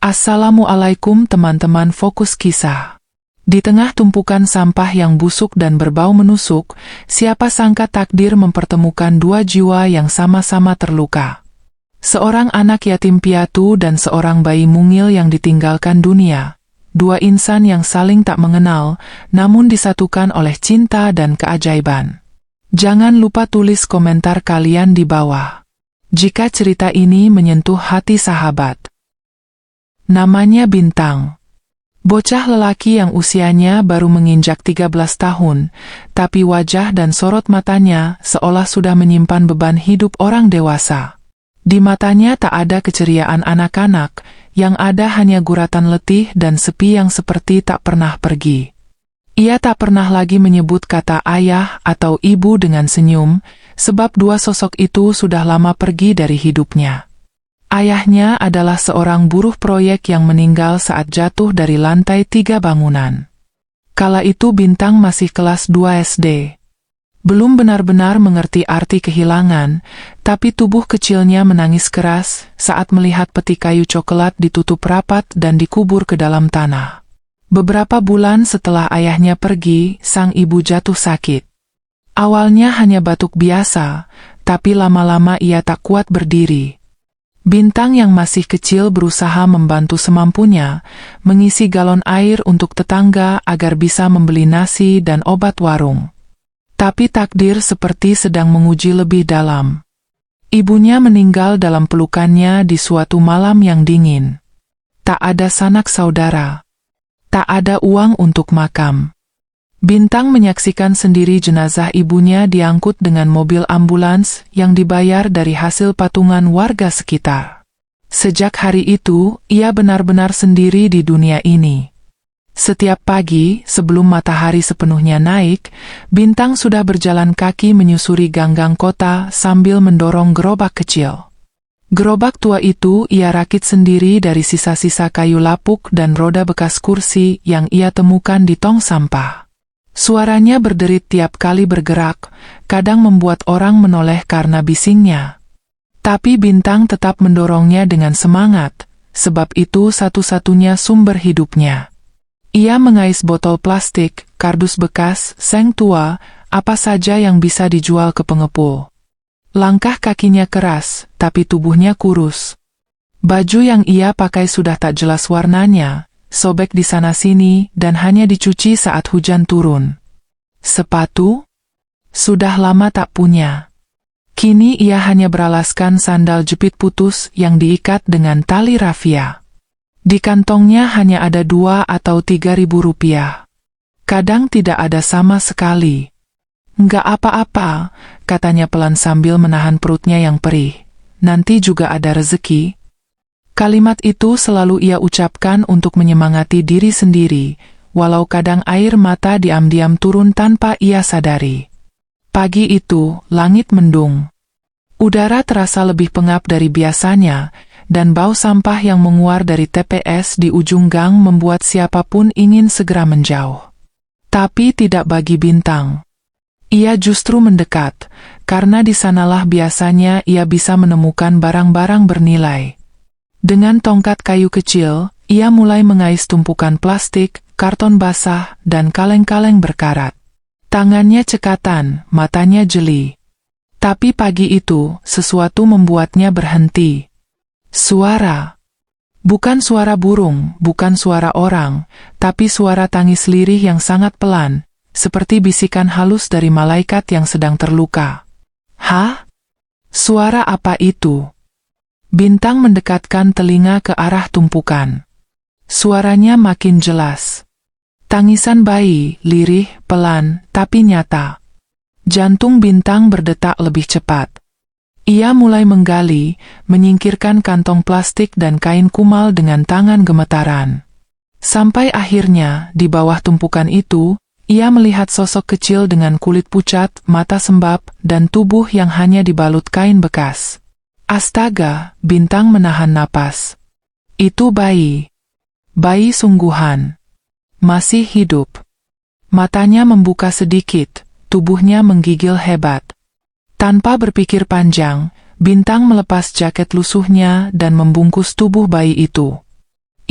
Assalamualaikum teman-teman Fokus Kisah. Di tengah tumpukan sampah yang busuk dan berbau menusuk, siapa sangka takdir mempertemukan dua jiwa yang sama-sama terluka. Seorang anak yatim piatu dan seorang bayi mungil yang ditinggalkan dunia. Dua insan yang saling tak mengenal, namun disatukan oleh cinta dan keajaiban. Jangan lupa tulis komentar kalian di bawah jika cerita ini menyentuh hati sahabat. Namanya Bintang. Bocah lelaki yang usianya baru menginjak 13 tahun, tapi wajah dan sorot matanya seolah sudah menyimpan beban hidup orang dewasa. Di matanya tak ada keceriaan anak-anak, yang ada hanya guratan letih dan sepi yang seperti tak pernah pergi. Ia tak pernah lagi menyebut kata ayah atau ibu dengan senyum, sebab dua sosok itu sudah lama pergi dari hidupnya. Ayahnya adalah seorang buruh proyek yang meninggal saat jatuh dari lantai 3 bangunan. Kala itu Bintang masih kelas 2 SD. Belum benar-benar mengerti arti kehilangan, tapi tubuh kecilnya menangis keras saat melihat peti kayu coklat ditutup rapat dan dikubur ke dalam tanah. Beberapa bulan setelah ayahnya pergi, sang ibu jatuh sakit. Awalnya hanya batuk biasa, tapi lama-lama ia tak kuat berdiri. Bintang yang masih kecil berusaha membantu semampunya, mengisi galon air untuk tetangga agar bisa membeli nasi dan obat warung. Tapi takdir seperti sedang menguji lebih dalam. Ibunya meninggal dalam pelukannya di suatu malam yang dingin. Tak ada sanak saudara. Tak ada uang untuk makam. Bintang menyaksikan sendiri jenazah ibunya diangkut dengan mobil ambulans yang dibayar dari hasil patungan warga sekitar. Sejak hari itu, ia benar-benar sendiri di dunia ini. Setiap pagi, sebelum matahari sepenuhnya naik, Bintang sudah berjalan kaki menyusuri gang-gang kota sambil mendorong gerobak kecil. Gerobak tua itu ia rakit sendiri dari sisa-sisa kayu lapuk dan roda bekas kursi yang ia temukan di tong sampah. Suaranya berderit tiap kali bergerak, kadang membuat orang menoleh karena bisingnya. Tapi Bintang tetap mendorongnya dengan semangat, sebab itu satu-satunya sumber hidupnya. Ia mengais botol plastik, kardus bekas, seng tua, apa saja yang bisa dijual ke pengepul. Langkah kakinya keras, tapi tubuhnya kurus. Baju yang ia pakai sudah tak jelas warnanya, sobek di sana-sini dan hanya dicuci saat hujan turun. Sepatu? Sudah lama tak punya. Kini ia hanya beralaskan sandal jepit putus yang diikat dengan tali rafia. Di kantongnya hanya ada 2 atau 3 ribu rupiah. Kadang tidak ada sama sekali. Nggak apa-apa, katanya pelan sambil menahan perutnya yang perih. Nanti juga ada rezeki. Kalimat itu selalu ia ucapkan untuk menyemangati diri sendiri, walau kadang air mata diam-diam turun tanpa ia sadari. Pagi itu, langit mendung. Udara terasa lebih pengap dari biasanya, dan bau sampah yang menguar dari TPS di ujung gang membuat siapapun ingin segera menjauh. Tapi tidak bagi Bintang. Ia justru mendekat, karena di sanalah biasanya ia bisa menemukan barang-barang bernilai. Dengan tongkat kayu kecil, ia mulai mengais tumpukan plastik, karton basah, dan kaleng-kaleng berkarat. Tangannya cekatan, matanya jeli. Tapi pagi itu, sesuatu membuatnya berhenti. Suara. Bukan suara burung, bukan suara orang, tapi suara tangis lirih yang sangat pelan, seperti bisikan halus dari malaikat yang sedang terluka. Hah? Suara apa itu? Bintang mendekatkan telinga ke arah tumpukan. Suaranya makin jelas. Tangisan bayi, lirih, pelan, tapi nyata. Jantung Bintang berdetak lebih cepat. Ia mulai menggali, menyingkirkan kantong plastik dan kain kumal dengan tangan gemetaran. Sampai akhirnya, di bawah tumpukan itu, ia melihat sosok kecil dengan kulit pucat, mata sembab, dan tubuh yang hanya dibalut kain bekas. Astaga, Bintang menahan napas. Itu bayi. Bayi sungguhan. Masih hidup. Matanya membuka sedikit, tubuhnya menggigil hebat. Tanpa berpikir panjang, Bintang melepas jaket lusuhnya dan membungkus tubuh bayi itu.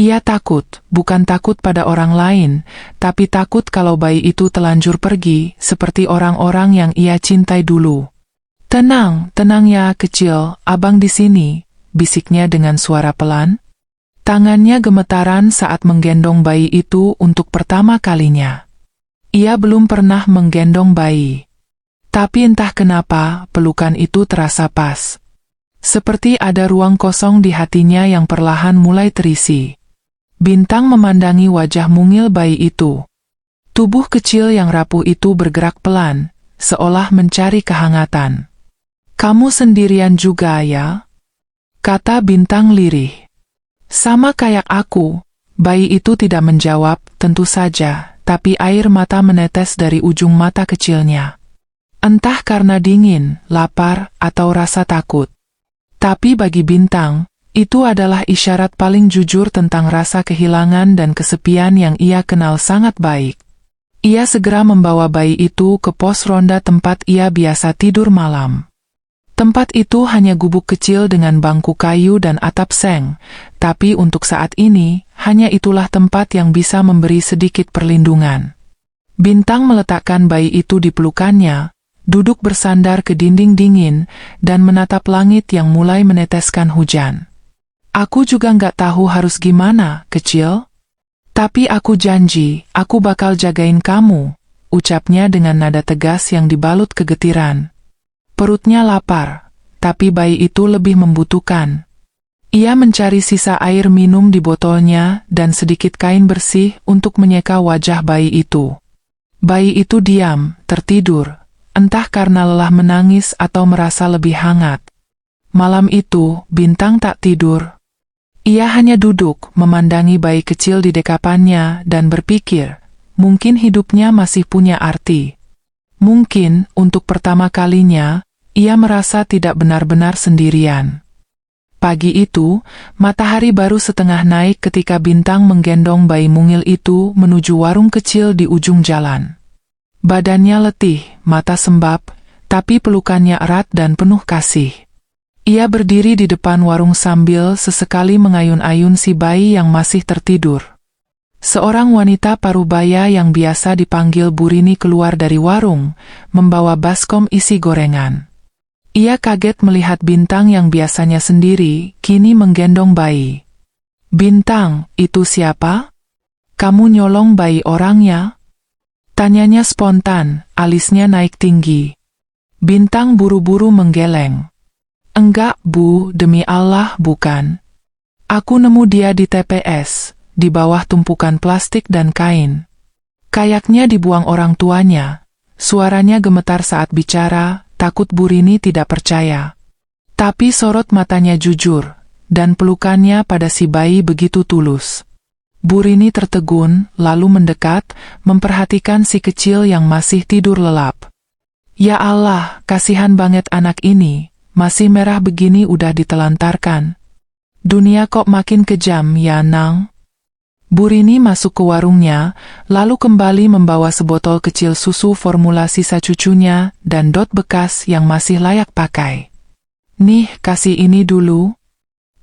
Ia takut, bukan takut pada orang lain, tapi takut kalau bayi itu telanjur pergi, seperti orang-orang yang ia cintai dulu. Tenang, tenang ya kecil, abang di sini, bisiknya dengan suara pelan. Tangannya gemetaran saat menggendong bayi itu untuk pertama kalinya. Ia belum pernah menggendong bayi. Tapi entah kenapa, pelukan itu terasa pas. Seperti ada ruang kosong di hatinya yang perlahan mulai terisi. Bintang memandangi wajah mungil bayi itu. Tubuh kecil yang rapuh itu bergerak pelan, seolah mencari kehangatan. "Kamu sendirian juga ya?" kata Bintang lirih. "Sama kayak aku." Bayi itu tidak menjawab, tentu saja, tapi air mata menetes dari ujung mata kecilnya. Entah karena dingin, lapar, atau rasa takut. Tapi bagi Bintang, itu adalah isyarat paling jujur tentang rasa kehilangan dan kesepian yang ia kenal sangat baik. Ia segera membawa bayi itu ke pos ronda tempat ia biasa tidur malam. Tempat itu hanya gubuk kecil dengan bangku kayu dan atap seng, tapi untuk saat ini, hanya itulah tempat yang bisa memberi sedikit perlindungan. Bintang meletakkan bayi itu di pelukannya, duduk bersandar ke dinding dingin, dan menatap langit yang mulai meneteskan hujan. "Aku juga nggak tahu harus gimana, kecil. Tapi aku janji, aku bakal jagain kamu," ucapnya dengan nada tegas yang dibalut kegetiran. Perutnya lapar, tapi bayi itu lebih membutuhkan. Ia mencari sisa air minum di botolnya dan sedikit kain bersih untuk menyeka wajah bayi itu. Bayi itu diam, tertidur, entah karena lelah menangis atau merasa lebih hangat. Malam itu, Bintang tak tidur. Ia hanya duduk, memandangi bayi kecil di dekapannya dan berpikir, mungkin hidupnya masih punya arti. Mungkin, untuk pertama kalinya, ia merasa tidak benar-benar sendirian. Pagi itu, matahari baru setengah naik ketika Bintang menggendong bayi mungil itu menuju warung kecil di ujung jalan. Badannya letih, mata sembab, tapi pelukannya erat dan penuh kasih. Ia berdiri di depan warung sambil sesekali mengayun-ayun si bayi yang masih tertidur. Seorang wanita parubaya yang biasa dipanggil Burini keluar dari warung, membawa baskom isi gorengan. Ia kaget melihat Bintang yang biasanya sendiri, kini menggendong bayi. "Bintang, itu siapa? Kamu nyolong bayi orang ya?" tanyanya spontan, alisnya naik tinggi. Bintang buru-buru menggeleng. "Enggak, Bu, demi Allah bukan. Aku nemu dia di TPS, di bawah tumpukan plastik dan kain. Kayaknya dibuang orang tuanya." Suaranya gemetar saat bicara, takut Burini tidak percaya. Tapi sorot matanya jujur, dan pelukannya pada si bayi begitu tulus. Burini tertegun, lalu mendekat, memperhatikan si kecil yang masih tidur lelap. "Ya Allah, kasihan banget anak ini. Masih merah begini udah ditelantarkan. Dunia kok makin kejam ya, Nang?" Burini masuk ke warungnya, lalu kembali membawa sebotol kecil susu formula sisa cucunya dan dot bekas yang masih layak pakai. "Nih, kasih ini dulu.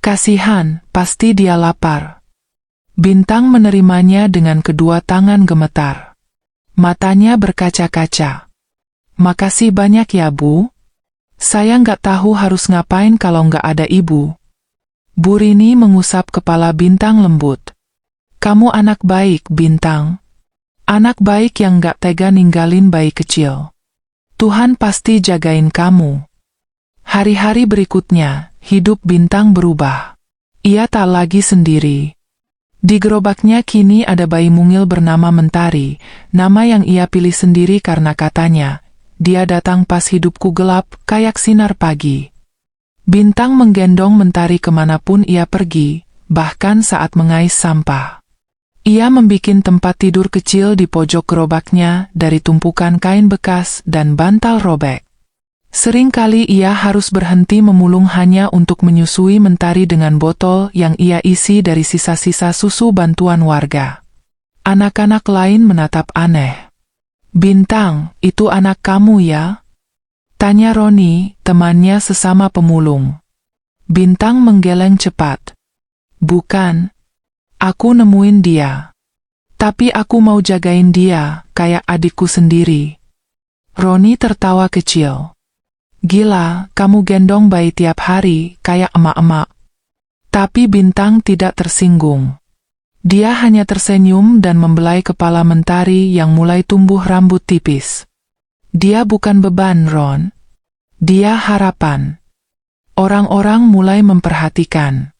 Kasihan, pasti dia lapar." Bintang menerimanya dengan kedua tangan gemetar. Matanya berkaca-kaca. "Makasih banyak ya, Bu. Saya nggak tahu harus ngapain kalau nggak ada Ibu." Burini mengusap kepala Bintang lembut. "Kamu anak baik, Bintang. Anak baik yang nggak tega ninggalin bayi kecil. Tuhan pasti jagain kamu." Hari-hari berikutnya, hidup Bintang berubah. Ia tak lagi sendiri. Di gerobaknya kini ada bayi mungil bernama Mentari, nama yang ia pilih sendiri karena katanya, "Dia datang pas hidupku gelap, kayak sinar pagi." Bintang menggendong Mentari kemanapun ia pergi, bahkan saat mengais sampah. Ia membikin tempat tidur kecil di pojok gerobaknya dari tumpukan kain bekas dan bantal robek. Seringkali ia harus berhenti memulung hanya untuk menyusui Mentari dengan botol yang ia isi dari sisa-sisa susu bantuan warga. Anak-anak lain menatap aneh. "Bintang, itu anak kamu ya?" tanya Roni, temannya sesama pemulung. Bintang menggeleng cepat. "Bukan. Aku nemuin dia. Tapi aku mau jagain dia, kayak adikku sendiri. Roni tertawa kecil. Gila, kamu gendong bayi tiap hari, kayak emak-emak. Tapi Bintang tidak tersinggung. Dia hanya tersenyum dan membelai kepala Mentari yang mulai tumbuh rambut tipis. Dia bukan beban, Ron. Dia harapan. Orang-orang mulai memperhatikan.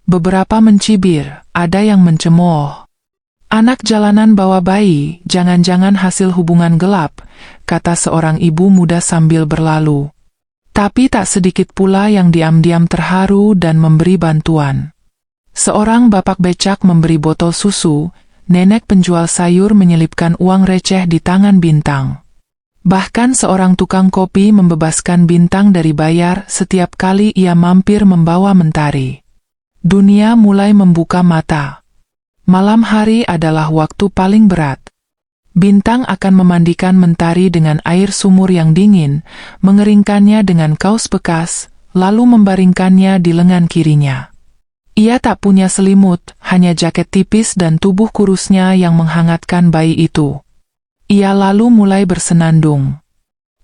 Beberapa mencibir, ada yang mencemooh. Anak jalanan bawa bayi, jangan-jangan hasil hubungan gelap, kata seorang ibu muda sambil berlalu. Tapi tak sedikit pula yang diam-diam terharu dan memberi bantuan. Seorang bapak becak memberi botol susu, nenek penjual sayur menyelipkan uang receh di tangan Bintang. Bahkan seorang tukang kopi membebaskan Bintang dari bayar setiap kali ia mampir membawa Mentari. Dunia mulai membuka mata. Malam hari adalah waktu paling berat. Bintang akan memandikan Mentari dengan air sumur yang dingin, mengeringkannya dengan kaos bekas, lalu membaringkannya di lengan kirinya. Ia tak punya selimut, hanya jaket tipis dan tubuh kurusnya yang menghangatkan bayi itu. Ia lalu mulai bersenandung.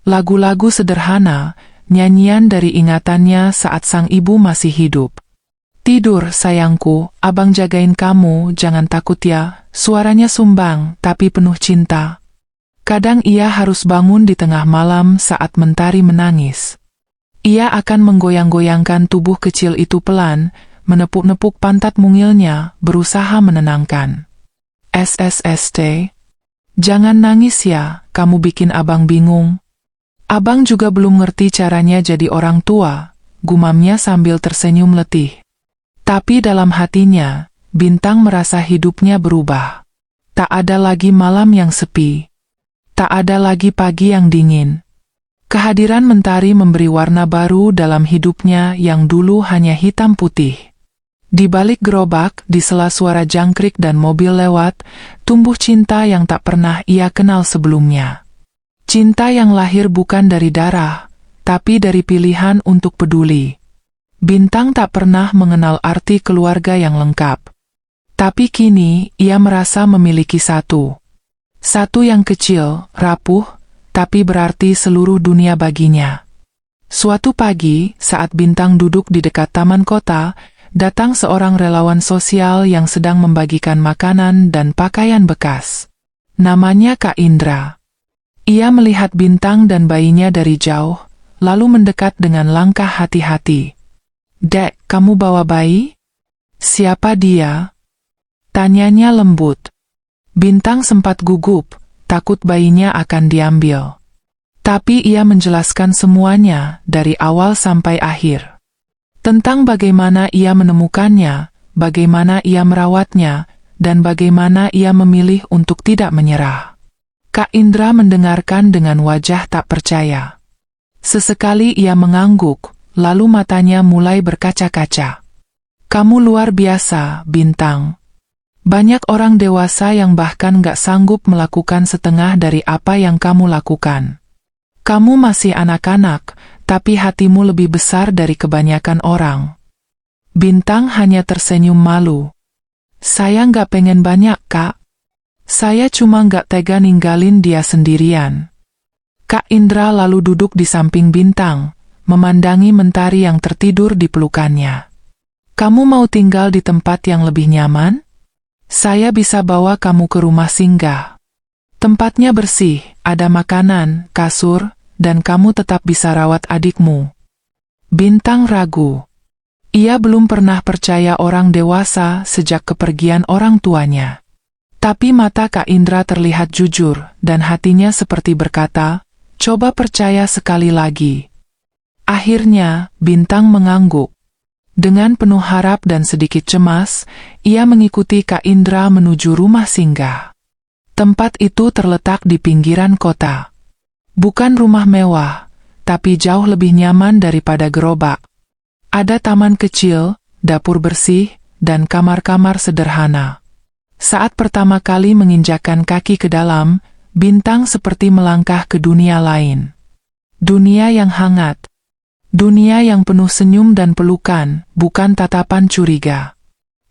Lagu-lagu sederhana, nyanyian dari ingatannya saat sang ibu masih hidup. Tidur, sayangku, abang jagain kamu, jangan takut ya. Suaranya sumbang, tapi penuh cinta. Kadang ia harus bangun di tengah malam saat Mentari menangis. Ia akan menggoyang-goyangkan tubuh kecil itu pelan, menepuk-nepuk pantat mungilnya, berusaha menenangkan. SSST. Jangan nangis ya, kamu bikin abang bingung. Abang juga belum ngerti caranya jadi orang tua, gumamnya sambil tersenyum letih. Tapi dalam hatinya, Bintang merasa hidupnya berubah. Tak ada lagi malam yang sepi. Tak ada lagi pagi yang dingin. Kehadiran Mentari memberi warna baru dalam hidupnya yang dulu hanya hitam putih. Di balik gerobak, di sela suara jangkrik dan mobil lewat, tumbuh cinta yang tak pernah ia kenal sebelumnya. Cinta yang lahir bukan dari darah, tapi dari pilihan untuk peduli. Bintang tak pernah mengenal arti keluarga yang lengkap. Tapi kini, ia merasa memiliki satu. Satu yang kecil, rapuh, tapi berarti seluruh dunia baginya. Suatu pagi, saat Bintang duduk di dekat taman kota, datang seorang relawan sosial yang sedang membagikan makanan dan pakaian bekas. Namanya Kak Indra. Ia melihat Bintang dan bayinya dari jauh, lalu mendekat dengan langkah hati-hati. Dek, kamu bawa bayi? Siapa dia? Tanyanya lembut. Bintang sempat gugup, takut bayinya akan diambil. Tapi ia menjelaskan semuanya, dari awal sampai akhir. Tentang bagaimana ia menemukannya, bagaimana ia merawatnya, dan bagaimana ia memilih untuk tidak menyerah. Kak Indra mendengarkan dengan wajah tak percaya. Sesekali ia mengangguk, lalu matanya mulai berkaca-kaca. Kamu luar biasa, Bintang. Banyak orang dewasa yang bahkan gak sanggup melakukan setengah dari apa yang kamu lakukan. Kamu masih anak-anak, tapi hatimu lebih besar dari kebanyakan orang. Bintang hanya tersenyum malu. Saya gak pengen banyak, Kak. Saya cuma gak tega ninggalin dia sendirian. Kak Indra lalu duduk di samping Bintang, memandangi Mentari yang tertidur di pelukannya. Kamu mau tinggal di tempat yang lebih nyaman? Saya bisa bawa kamu ke rumah singgah. Tempatnya bersih, ada makanan, kasur, dan kamu tetap bisa rawat adikmu. Bintang ragu. Ia belum pernah percaya orang dewasa sejak kepergian orang tuanya. Tapi mata Kak Indra terlihat jujur, dan hatinya seperti berkata, coba percaya sekali lagi. Akhirnya, Bintang mengangguk. Dengan penuh harap dan sedikit cemas, ia mengikuti Kak Indra menuju rumah singgah. Tempat itu terletak di pinggiran kota. Bukan rumah mewah, tapi jauh lebih nyaman daripada gerobak. Ada taman kecil, dapur bersih, dan kamar-kamar sederhana. Saat pertama kali menginjakkan kaki ke dalam, Bintang seperti melangkah ke dunia lain. Dunia yang hangat. Dunia yang penuh senyum dan pelukan, bukan tatapan curiga.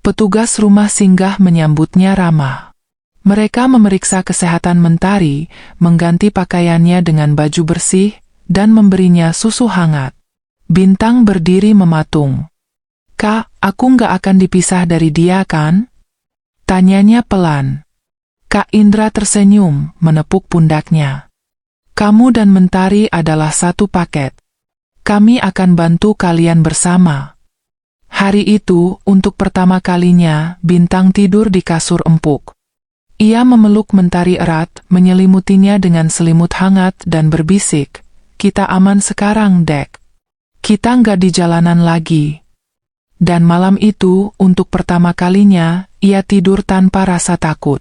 Petugas rumah singgah menyambutnya ramah. Mereka memeriksa kesehatan Mentari, mengganti pakaiannya dengan baju bersih, dan memberinya susu hangat. Bintang berdiri mematung. "Kak, aku nggak akan dipisah dari dia kan?" tanyanya pelan. Kak Indra tersenyum, menepuk pundaknya. "Kamu dan Mentari adalah satu paket. Kami akan bantu kalian bersama." Hari itu, untuk pertama kalinya, Bintang tidur di kasur empuk. Ia memeluk Mentari erat, menyelimutinya dengan selimut hangat dan berbisik, "Kita aman sekarang, Dek. Kita nggak di jalanan lagi." Dan malam itu, untuk pertama kalinya, ia tidur tanpa rasa takut.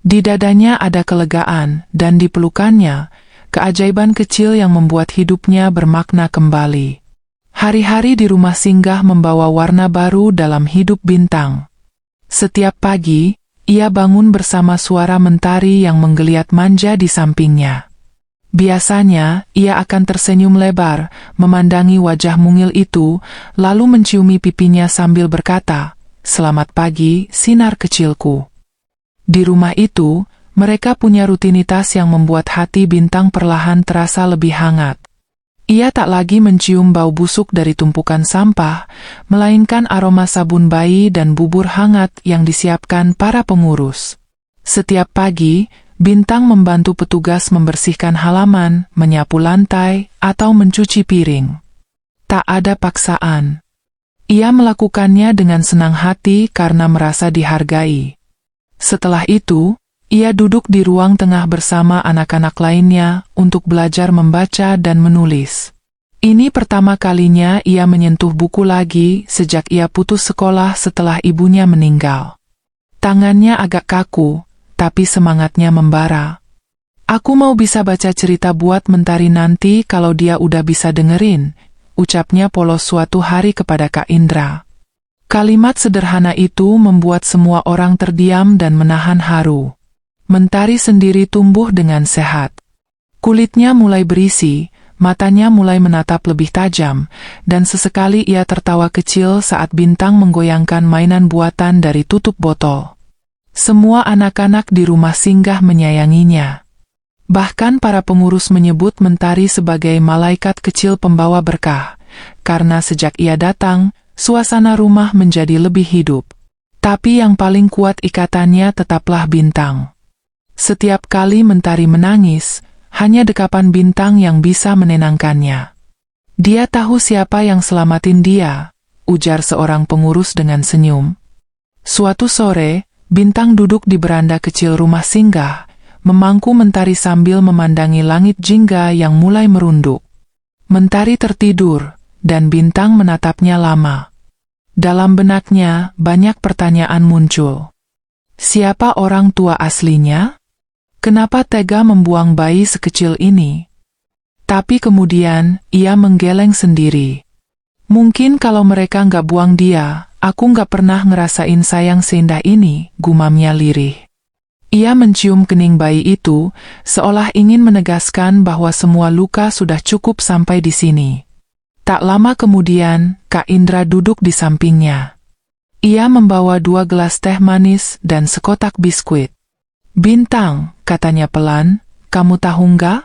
Di dadanya ada kelegaan, dan di pelukannya, keajaiban kecil yang membuat hidupnya bermakna kembali. Hari-hari di rumah singgah membawa warna baru dalam hidup Bintang. Setiap pagi, ia bangun bersama suara Mentari yang menggeliat manja di sampingnya. Biasanya, ia akan tersenyum lebar, memandangi wajah mungil itu, lalu menciumi pipinya sambil berkata, "Selamat pagi, sinar kecilku." Di rumah itu, mereka punya rutinitas yang membuat hati Bintang perlahan terasa lebih hangat. Ia tak lagi mencium bau busuk dari tumpukan sampah, melainkan aroma sabun bayi dan bubur hangat yang disiapkan para pengurus. Setiap pagi, Bintang membantu petugas membersihkan halaman, menyapu lantai, atau mencuci piring. Tak ada paksaan. Ia melakukannya dengan senang hati karena merasa dihargai. Setelah itu, ia duduk di ruang tengah bersama anak-anak lainnya untuk belajar membaca dan menulis. Ini pertama kalinya ia menyentuh buku lagi sejak ia putus sekolah setelah ibunya meninggal. Tangannya agak kaku, tapi semangatnya membara. "Aku mau bisa baca cerita buat Mentari nanti kalau dia udah bisa dengerin," ucapnya polos suatu hari kepada Kak Indra. Kalimat sederhana itu membuat semua orang terdiam dan menahan haru. Mentari sendiri tumbuh dengan sehat. Kulitnya mulai berisi, matanya mulai menatap lebih tajam, dan sesekali ia tertawa kecil saat Bintang menggoyangkan mainan buatan dari tutup botol. Semua anak-anak di rumah singgah menyayanginya. Bahkan para pengurus menyebut Mentari sebagai malaikat kecil pembawa berkah, karena sejak ia datang, suasana rumah menjadi lebih hidup. Tapi yang paling kuat ikatannya tetaplah Bintang. Setiap kali Mentari menangis, hanya dekapan Bintang yang bisa menenangkannya. "Dia tahu siapa yang selamatin dia," ujar seorang pengurus dengan senyum. Suatu sore, Bintang duduk di beranda kecil rumah singgah, memangku Mentari sambil memandangi langit jingga yang mulai merunduk. Mentari tertidur, dan Bintang menatapnya lama. Dalam benaknya, banyak pertanyaan muncul. Siapa orang tua aslinya? Kenapa tega membuang bayi sekecil ini? Tapi kemudian, ia menggeleng sendiri. "Mungkin kalau mereka nggak buang dia, aku nggak pernah ngerasain sayang seindah ini," gumamnya lirih. Ia mencium kening bayi itu, seolah ingin menegaskan bahwa semua luka sudah cukup sampai di sini. Tak lama kemudian, Kak Indra duduk di sampingnya. Ia membawa 2 gelas teh manis dan sekotak biskuit. "Bintang," katanya pelan, "kamu tahu nggak?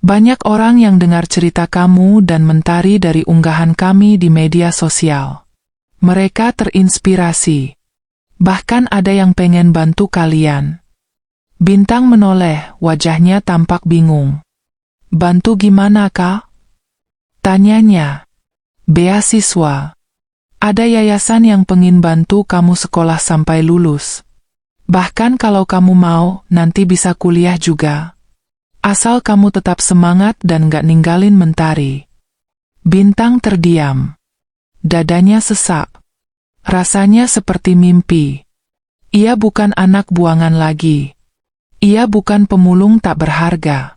Banyak orang yang dengar cerita kamu dan Mentari dari unggahan kami di media sosial. Mereka terinspirasi. Bahkan ada yang pengen bantu kalian." Bintang menoleh, wajahnya tampak bingung. "Bantu gimana, Kak?" tanyanya. "Beasiswa. Ada yayasan yang pengen bantu kamu sekolah sampai lulus. Bahkan kalau kamu mau, nanti bisa kuliah juga. Asal kamu tetap semangat dan gak ninggalin Mentari." Bintang terdiam. Dadanya sesak. Rasanya seperti mimpi. Ia bukan anak buangan lagi. Ia bukan pemulung tak berharga.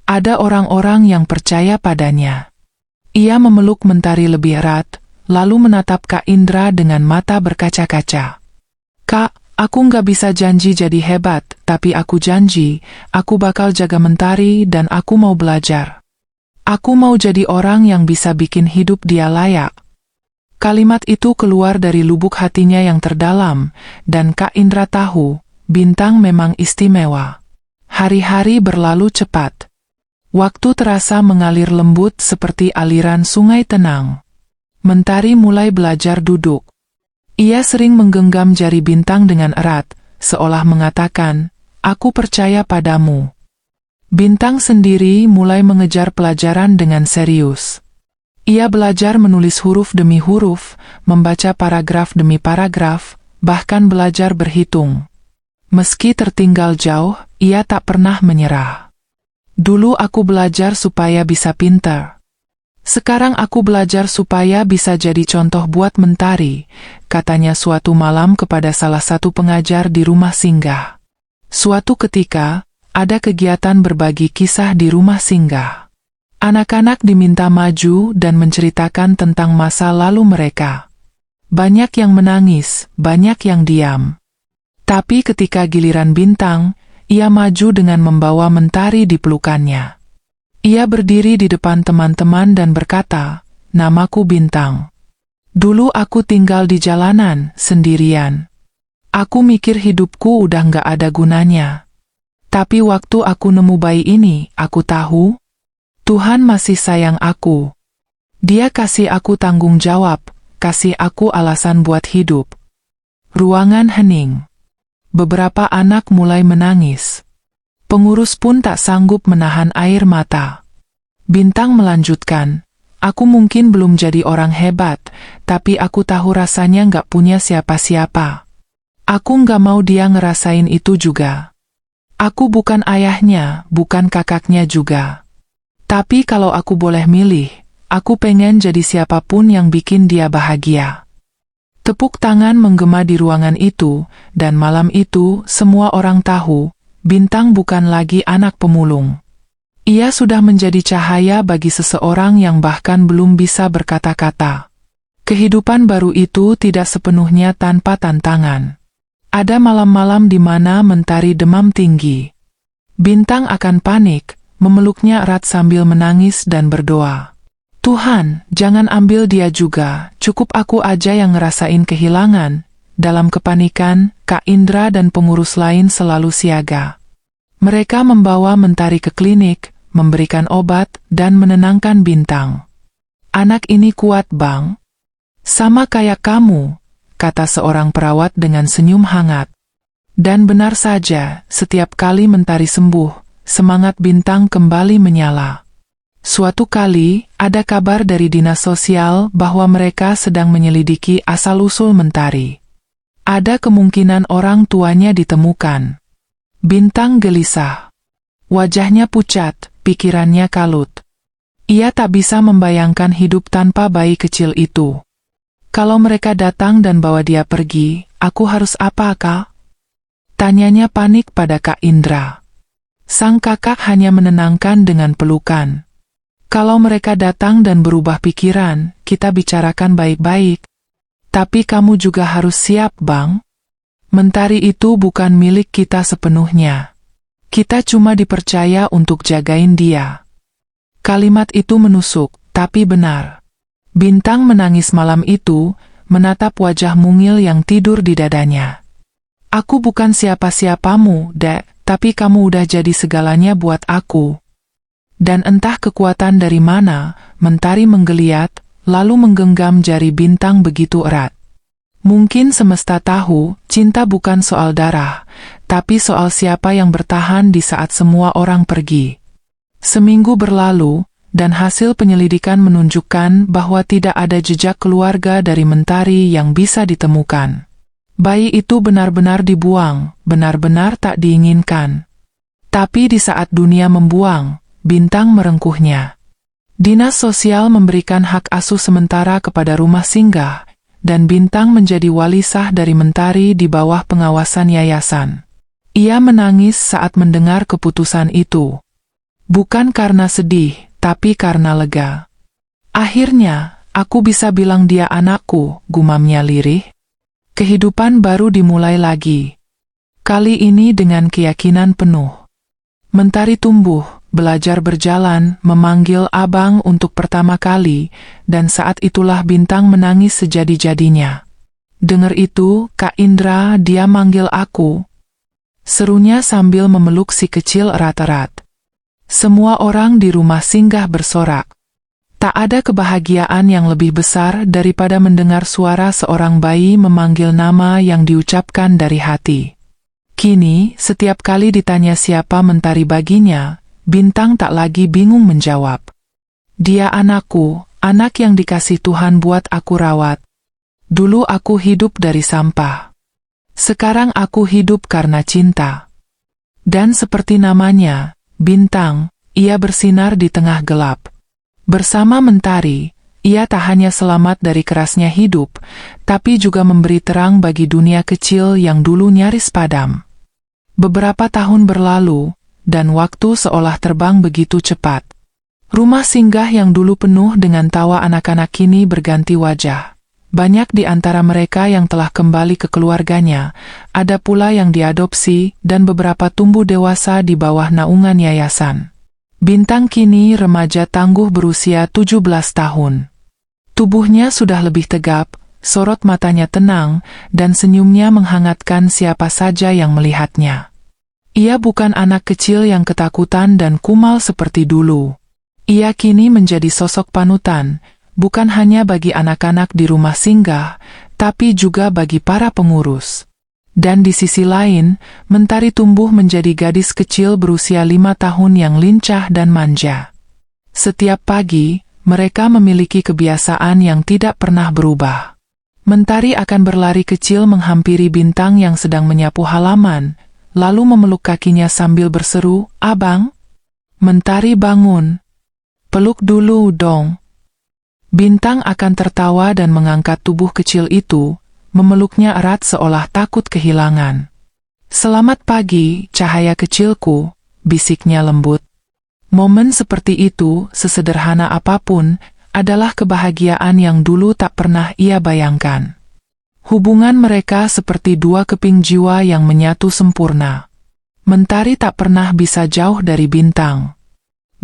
Ada orang-orang yang percaya padanya. Ia memeluk Mentari lebih erat, lalu menatap Kak Indra dengan mata berkaca-kaca. "Kak, aku nggak bisa janji jadi hebat, tapi aku janji, aku bakal jaga Mentari dan aku mau belajar. Aku mau jadi orang yang bisa bikin hidup dia layak." Kalimat itu keluar dari lubuk hatinya yang terdalam, dan Kak Indra tahu, Bintang memang istimewa. Hari-hari berlalu cepat. Waktu terasa mengalir lembut seperti aliran sungai tenang. Mentari mulai belajar duduk. Ia sering menggenggam jari Bintang dengan erat, seolah mengatakan, "Aku percaya padamu." Bintang sendiri mulai mengejar pelajaran dengan serius. Ia belajar menulis huruf demi huruf, membaca paragraf demi paragraf, bahkan belajar berhitung. Meski tertinggal jauh, ia tak pernah menyerah. "Dulu aku belajar supaya bisa pintar. Sekarang aku belajar supaya bisa jadi contoh buat Mentari," katanya suatu malam kepada salah satu pengajar di rumah singgah. Suatu ketika, ada kegiatan berbagi kisah di rumah singgah. Anak-anak diminta maju dan menceritakan tentang masa lalu mereka. Banyak yang menangis, banyak yang diam. Tapi ketika giliran Bintang, ia maju dengan membawa Mentari di pelukannya. Ia berdiri di depan teman-teman dan berkata, "Namaku Bintang. Dulu aku tinggal di jalanan, sendirian. Aku mikir hidupku udah nggak ada gunanya. Tapi waktu aku nemu bayi ini, aku tahu Tuhan masih sayang aku. Dia kasih aku tanggung jawab, kasih aku alasan buat hidup." Ruangan hening. Beberapa anak mulai menangis. Pengurus pun tak sanggup menahan air mata. Bintang melanjutkan, "Aku mungkin belum jadi orang hebat, tapi aku tahu rasanya nggak punya siapa-siapa. Aku nggak mau dia ngerasain itu juga. Aku bukan ayahnya, bukan kakaknya juga. Tapi kalau aku boleh milih, aku pengen jadi siapapun yang bikin dia bahagia." Tepuk tangan menggema di ruangan itu, dan malam itu semua orang tahu, Bintang bukan lagi anak pemulung. Ia sudah menjadi cahaya bagi seseorang yang bahkan belum bisa berkata-kata. Kehidupan baru itu tidak sepenuhnya tanpa tantangan. Ada malam-malam di mana Mentari demam tinggi. Bintang akan panik, memeluknya erat sambil menangis dan berdoa, "Tuhan, jangan ambil dia juga, cukup aku aja yang ngerasain kehilangan." Dalam kepanikan, Kak Indra dan pengurus lain selalu siaga. Mereka membawa Mentari ke klinik, memberikan obat, dan menenangkan Bintang. "Anak ini kuat, Bang. Sama kayak kamu," kata seorang perawat dengan senyum hangat. Dan benar saja, setiap kali Mentari sembuh, semangat Bintang kembali menyala. Suatu kali, ada kabar dari dinas sosial bahwa mereka sedang menyelidiki asal-usul Mentari. Ada kemungkinan orang tuanya ditemukan. Bintang gelisah. Wajahnya pucat, pikirannya kalut. Ia tak bisa membayangkan hidup tanpa bayi kecil itu. "Kalau mereka datang dan bawa dia pergi, aku harus apa, Kak?" Tanyanya panik pada Kak Indra. Sang kakak hanya menenangkan dengan pelukan. "Kalau mereka datang dan berubah pikiran, kita bicarakan baik-baik. Tapi kamu juga harus siap, Bang. Mentari itu bukan milik kita sepenuhnya. Kita cuma dipercaya untuk jagain dia." Kalimat itu menusuk, tapi benar. Bintang menangis malam itu, menatap wajah mungil yang tidur di dadanya. "Aku bukan siapa-siapamu, Dek, tapi kamu udah jadi segalanya buat aku." Dan entah kekuatan dari mana, Mentari menggeliat, lalu menggenggam jari Bintang begitu erat. Mungkin semesta tahu, cinta bukan soal darah, tapi soal siapa yang bertahan di saat semua orang pergi. Seminggu berlalu, dan hasil penyelidikan menunjukkan bahwa tidak ada jejak keluarga dari Mentari yang bisa ditemukan. Bayi itu benar-benar dibuang, benar-benar tak diinginkan. Tapi di saat dunia membuang, Bintang merengkuhnya. Dinas sosial memberikan hak asuh sementara kepada rumah singgah, dan Bintang menjadi wali sah dari Mentari di bawah pengawasan yayasan. Ia menangis saat mendengar keputusan itu. Bukan karena sedih, tapi karena lega. "Akhirnya, aku bisa bilang dia anakku," gumamnya lirih. Kehidupan baru dimulai lagi. Kali ini dengan keyakinan penuh. Mentari tumbuh, belajar berjalan, memanggil abang untuk pertama kali, dan saat itulah Bintang menangis sejadi-jadinya. Dengar itu, Kak Indra, dia manggil aku, serunya sambil memeluk si kecil erat-erat. Semua orang di rumah singgah bersorak. Tak ada kebahagiaan yang lebih besar daripada mendengar suara seorang bayi memanggil nama yang diucapkan dari hati. Kini, setiap kali ditanya siapa mentari baginya, Bintang tak lagi bingung menjawab. Dia anakku, anak yang dikasih Tuhan buat aku rawat. Dulu aku hidup dari sampah. Sekarang aku hidup karena cinta. Dan seperti namanya, Bintang, ia bersinar di tengah gelap. Bersama Mentari, ia tak hanya selamat dari kerasnya hidup, tapi juga memberi terang bagi dunia kecil yang dulu nyaris padam. Beberapa tahun berlalu, dan waktu seolah terbang begitu cepat. Rumah singgah yang dulu penuh dengan tawa anak-anak kini berganti wajah. Banyak di antara mereka yang telah kembali ke keluarganya, ada pula yang diadopsi, dan beberapa tumbuh dewasa di bawah naungan yayasan. Bintang kini remaja tangguh berusia 17 tahun. Tubuhnya sudah lebih tegap, sorot matanya tenang, dan senyumnya menghangatkan siapa saja yang melihatnya. Ia bukan anak kecil yang ketakutan dan kumal seperti dulu. Ia kini menjadi sosok panutan, bukan hanya bagi anak-anak di rumah singgah, tapi juga bagi para pengurus. Dan di sisi lain, Mentari tumbuh menjadi gadis kecil berusia 5 tahun yang lincah dan manja. Setiap pagi, mereka memiliki kebiasaan yang tidak pernah berubah. Mentari akan berlari kecil menghampiri Bintang yang sedang menyapu halaman, lalu memeluk kakinya sambil berseru, "Abang, Mentari bangun. Peluk dulu dong." Bintang akan tertawa dan mengangkat tubuh kecil itu, memeluknya erat seolah takut kehilangan. "Selamat pagi, cahaya kecilku," bisiknya lembut. Momen seperti itu, sesederhana apapun, adalah kebahagiaan yang dulu tak pernah ia bayangkan. Hubungan mereka seperti dua keping jiwa yang menyatu sempurna. Mentari tak pernah bisa jauh dari Bintang.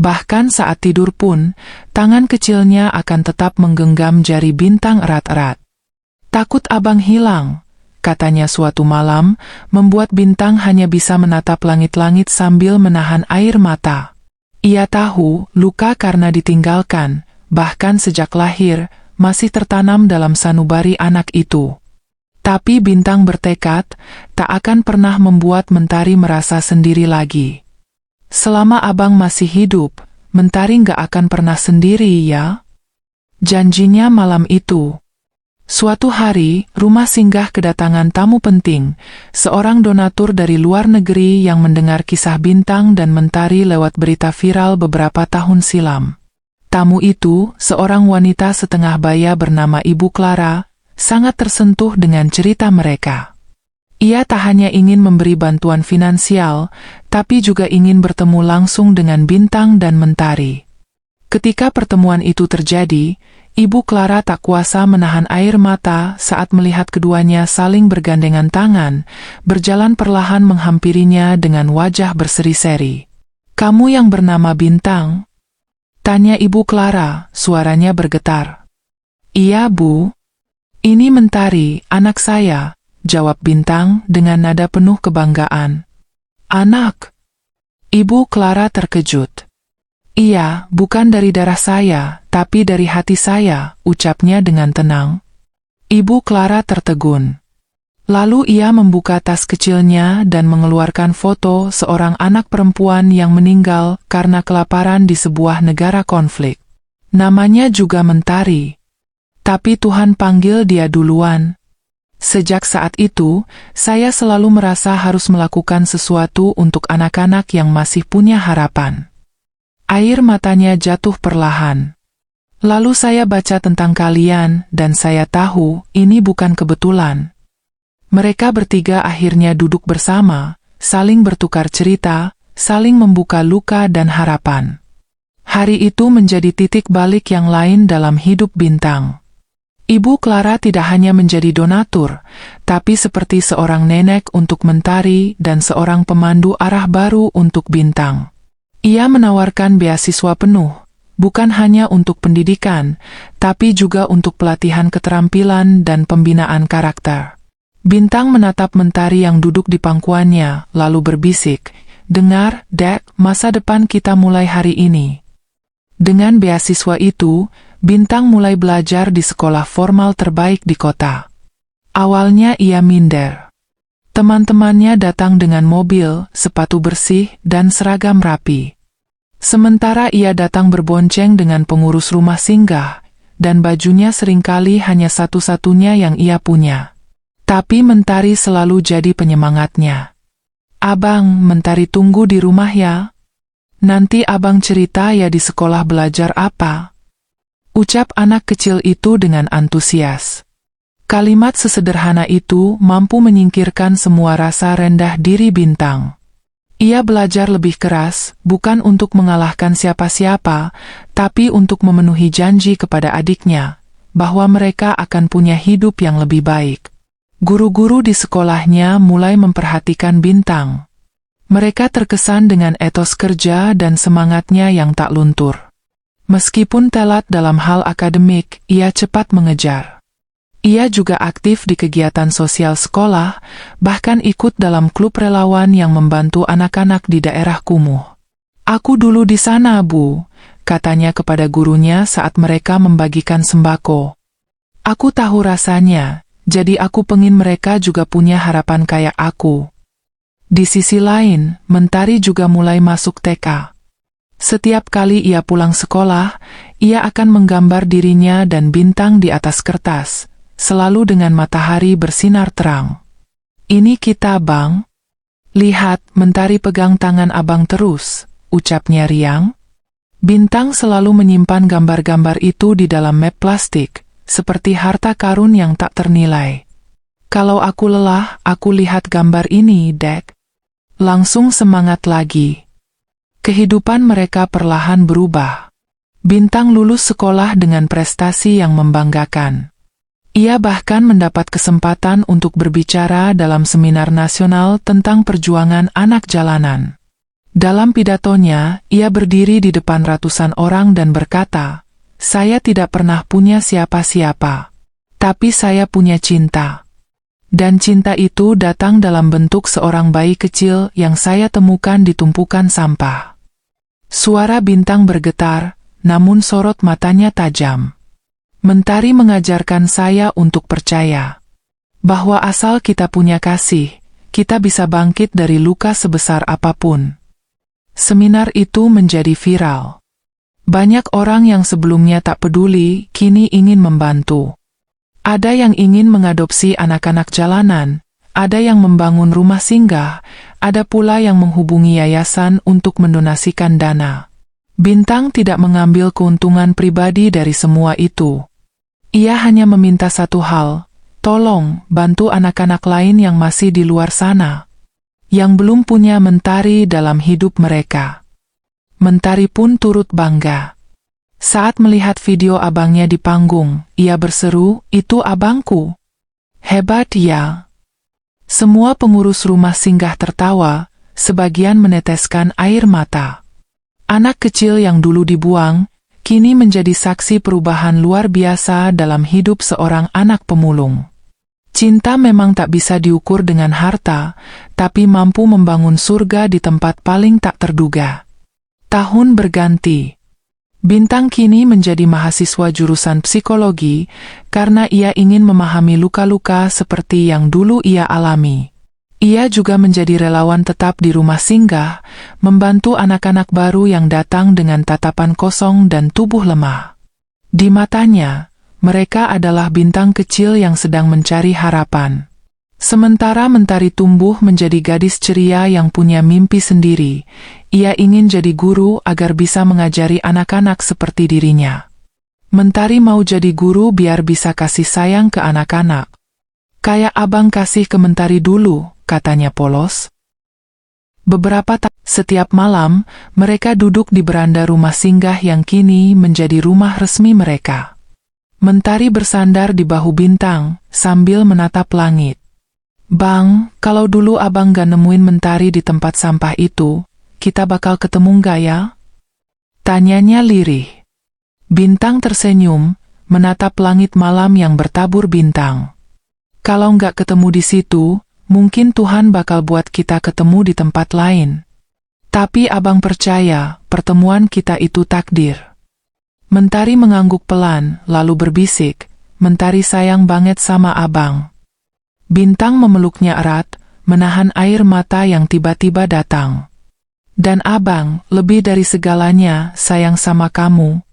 Bahkan saat tidur pun, tangan kecilnya akan tetap menggenggam jari Bintang erat-erat. "Takut abang hilang," katanya suatu malam, membuat Bintang hanya bisa menatap langit-langit sambil menahan air mata. Ia tahu, luka karena ditinggalkan, bahkan sejak lahir, masih tertanam dalam sanubari anak itu. Tapi Bintang bertekad, tak akan pernah membuat Mentari merasa sendiri lagi. "Selama abang masih hidup, Mentari nggak akan pernah sendiri ya," janjinya malam itu. Suatu hari, rumah singgah kedatangan tamu penting, seorang donatur dari luar negeri yang mendengar kisah Bintang dan Mentari lewat berita viral beberapa tahun silam. Tamu itu, seorang wanita setengah baya bernama Ibu Clara, sangat tersentuh dengan cerita mereka. Ia tak hanya ingin memberi bantuan finansial, tapi juga ingin bertemu langsung dengan Bintang dan Mentari. Ketika pertemuan itu terjadi, Ibu Clara tak kuasa menahan air mata saat melihat keduanya saling bergandengan tangan, berjalan perlahan menghampirinya dengan wajah berseri-seri. "Kamu yang bernama Bintang?" tanya Ibu Clara, suaranya bergetar. "Iya, Bu. Ini Mentari, anak saya," jawab Bintang dengan nada penuh kebanggaan. "Anak?" Ibu Clara terkejut. "Iya, bukan dari darah saya, tapi dari hati saya," ucapnya dengan tenang. Ibu Clara tertegun. Lalu ia membuka tas kecilnya dan mengeluarkan foto seorang anak perempuan yang meninggal karena kelaparan di sebuah negara konflik. Namanya juga Mentari. Tapi Tuhan panggil dia duluan. "Sejak saat itu, saya selalu merasa harus melakukan sesuatu untuk anak-anak yang masih punya harapan." Air matanya jatuh perlahan. "Lalu saya baca tentang kalian, dan saya tahu ini bukan kebetulan." Mereka bertiga akhirnya duduk bersama, saling bertukar cerita, saling membuka luka dan harapan. Hari itu menjadi titik balik yang lain dalam hidup Bintang. Ibu Clara tidak hanya menjadi donatur, tapi seperti seorang nenek untuk Mentari dan seorang pemandu arah baru untuk Bintang. Ia menawarkan beasiswa penuh, bukan hanya untuk pendidikan, tapi juga untuk pelatihan keterampilan dan pembinaan karakter. Bintang menatap Mentari yang duduk di pangkuannya, lalu berbisik, "Dengar, Dek, masa depan kita mulai hari ini." Dengan beasiswa itu, Bintang mulai belajar di sekolah formal terbaik di kota. Awalnya ia minder. Teman-temannya datang dengan mobil, sepatu bersih, dan seragam rapi. Sementara ia datang berbonceng dengan pengurus rumah singgah, dan bajunya seringkali hanya satu-satunya yang ia punya. Tapi Mentari selalu jadi penyemangatnya. "Abang, Mentari tunggu di rumah ya. Nanti abang cerita ya di sekolah belajar apa," ucap anak kecil itu dengan antusias. Kalimat sesederhana itu mampu menyingkirkan semua rasa rendah diri Bintang. Ia belajar lebih keras, bukan untuk mengalahkan siapa-siapa, tapi untuk memenuhi janji kepada adiknya, bahwa mereka akan punya hidup yang lebih baik. Guru-guru di sekolahnya mulai memperhatikan Bintang. Mereka terkesan dengan etos kerja dan semangatnya yang tak luntur. Meskipun telat dalam hal akademik, ia cepat mengejar. Ia juga aktif di kegiatan sosial sekolah, bahkan ikut dalam klub relawan yang membantu anak-anak di daerah kumuh. "Aku dulu di sana, Bu," katanya kepada gurunya saat mereka membagikan sembako. "Aku tahu rasanya, jadi aku pengen mereka juga punya harapan kayak aku." Di sisi lain, Mentari juga mulai masuk TK. Setiap kali ia pulang sekolah, ia akan menggambar dirinya dan Bintang di atas kertas, selalu dengan matahari bersinar terang. "Ini kita, Bang. Lihat, Mentari pegang tangan abang terus," ucapnya riang. Bintang selalu menyimpan gambar-gambar itu di dalam map plastik, seperti harta karun yang tak ternilai. "Kalau aku lelah, aku lihat gambar ini, Dek." Langsung semangat lagi. Kehidupan mereka perlahan berubah. Bintang lulus sekolah dengan prestasi yang membanggakan. Ia bahkan mendapat kesempatan untuk berbicara dalam seminar nasional tentang perjuangan anak jalanan. Dalam pidatonya, ia berdiri di depan ratusan orang dan berkata, "Saya tidak pernah punya siapa-siapa, tapi saya punya cinta. Dan cinta itu datang dalam bentuk seorang bayi kecil yang saya temukan di tumpukan sampah." Suara Bintang bergetar, namun sorot matanya tajam. "Mentari mengajarkan saya untuk percaya bahwa asal kita punya kasih, kita bisa bangkit dari luka sebesar apapun." Seminar itu menjadi viral. Banyak orang yang sebelumnya tak peduli, kini ingin membantu. Ada yang ingin mengadopsi anak-anak jalanan, ada yang membangun rumah singgah, ada pula yang menghubungi yayasan untuk mendonasikan dana. Bintang tidak mengambil keuntungan pribadi dari semua itu. Ia hanya meminta satu hal, tolong bantu anak-anak lain yang masih di luar sana, yang belum punya Mentari dalam hidup mereka. Mentari pun turut bangga. Saat melihat video abangnya di panggung, ia berseru, "Itu abangku. Hebat ya." Semua pengurus rumah singgah tertawa, sebagian meneteskan air mata. Anak kecil yang dulu dibuang, kini menjadi saksi perubahan luar biasa dalam hidup seorang anak pemulung. Cinta memang tak bisa diukur dengan harta, tapi mampu membangun surga di tempat paling tak terduga. Tahun berganti. Bintang kini menjadi mahasiswa jurusan psikologi karena ia ingin memahami luka-luka seperti yang dulu ia alami. Ia juga menjadi relawan tetap di rumah singgah, membantu anak-anak baru yang datang dengan tatapan kosong dan tubuh lemah. Di matanya, mereka adalah bintang kecil yang sedang mencari harapan. Sementara Mentari tumbuh menjadi gadis ceria yang punya mimpi sendiri, ia ingin jadi guru agar bisa mengajari anak-anak seperti dirinya. Mentari mau jadi guru biar bisa kasih sayang ke anak-anak. "Kayak abang kasih ke Mentari dulu," katanya polos. Setiap malam, mereka duduk di beranda rumah singgah yang kini menjadi rumah resmi mereka. Mentari bersandar di bahu Bintang, sambil menatap langit. "Bang, kalau dulu abang gak nemuin Mentari di tempat sampah itu, kita bakal ketemu nggak ya? Tanyanya lirih. Bintang tersenyum, menatap langit malam yang bertabur bintang. Kalau nggak ketemu di situ, mungkin Tuhan bakal buat kita ketemu di tempat lain. Tapi abang percaya, pertemuan kita itu takdir. Mentari mengangguk pelan, lalu berbisik, Mentari sayang banget sama abang. Bintang memeluknya erat, menahan air mata yang tiba-tiba datang. Dan abang, lebih dari segalanya, sayang sama kamu.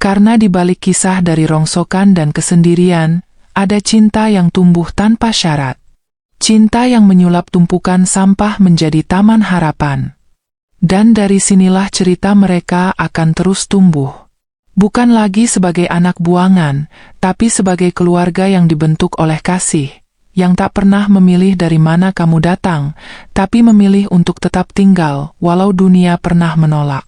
Karena di balik kisah dari rongsokan dan kesendirian, ada cinta yang tumbuh tanpa syarat. Cinta yang menyulap tumpukan sampah menjadi taman harapan. Dan dari sinilah cerita mereka akan terus tumbuh. Bukan lagi sebagai anak buangan, tapi sebagai keluarga yang dibentuk oleh kasih, yang tak pernah memilih dari mana kamu datang, tapi memilih untuk tetap tinggal, walau dunia pernah menolak.